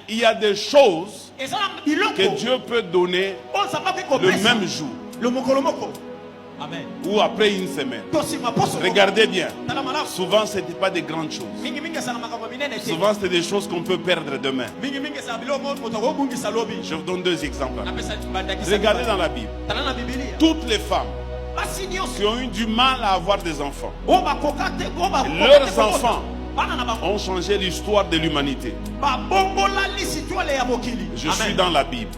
il y a des choses que Dieu peut donner le même jour. Amen. Ou après une semaine. Regardez bien. Souvent, ce n'était pas des grandes choses. Souvent, c'est des choses qu'on peut perdre demain. Je vous donne 2 exemples. Regardez dans la Bible. Toutes les femmes qui ont eu du mal à avoir des enfants, leurs enfants ont changé l'histoire de l'humanité. Je suis dans la Bible.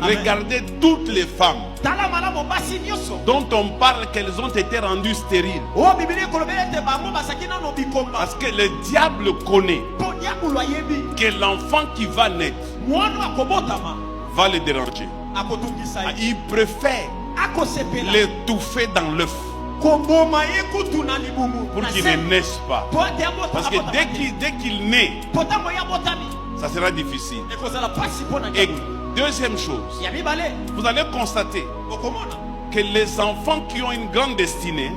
Regardez toutes les femmes dont on parle qu'elles ont été rendues stériles. Parce que le diable connaît que l'enfant qui va naître va le déranger. Il préfère l'étouffer dans l'œuf pour qu'il ne naisse pas. Parce que dès qu'il naît, ça sera difficile. Et deuxième chose, vous allez constater que les enfants qui ont une grande destinée,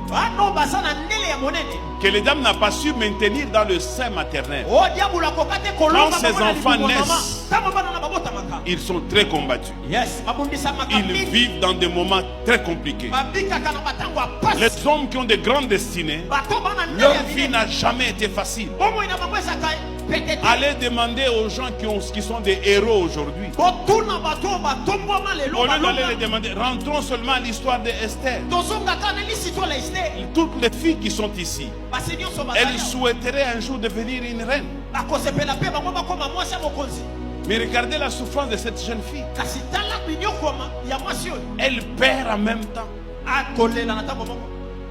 que les dames n'ont pas su maintenir dans le sein maternel, quand ces enfants naissent, ils sont très combattus. Ils vivent dans des moments très compliqués. Les hommes qui ont de grandes destinées, leur vie n'a jamais été facile. Allez demander aux gens qui sont des héros aujourd'hui. Au lieu d'aller les demander, rentrons seulement à l'histoire d'Esther. Toutes les filles qui sont ici, elles souhaiteraient un jour devenir une reine. Mais regardez la souffrance de cette jeune fille. Elle perd en même temps.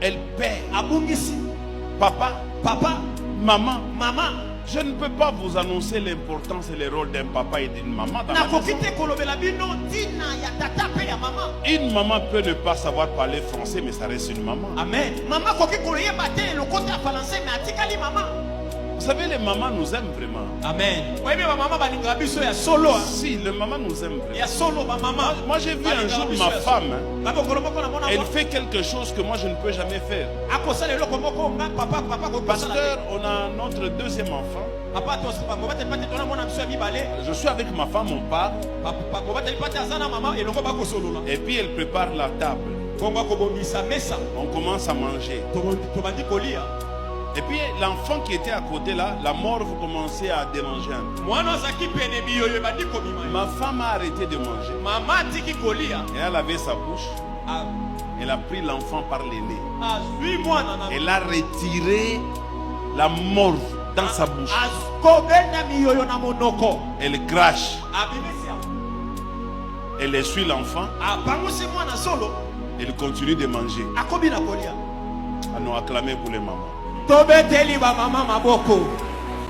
Elle perd. Papa, maman. Je ne peux pas vous annoncer l'importance et le rôle d'un papa et d'une maman dans la maison. Une maman peut ne pas savoir parler français, mais ça reste une maman. Amen. Vous savez, les mamans nous aiment vraiment. Amen. Si, les mamans nous aiment vraiment. Moi, j'ai vu un jour ma femme. Elle fait quelque chose que moi, je ne peux jamais faire. Pasteur, on a notre deuxième enfant. Je suis avec ma femme, on parle. Et puis elle prépare la table. On commence à manger. Et puis l'enfant qui était à côté là, la morve commençait à déranger un peu. Ma femme a arrêté de manger. Et elle avait sa bouche. Elle a pris l'enfant par les nez. Elle a retiré la morve dans sa bouche. Elle crache. Elle essuie l'enfant. Elle continue de manger. Ah non, acclamez pour les mamans.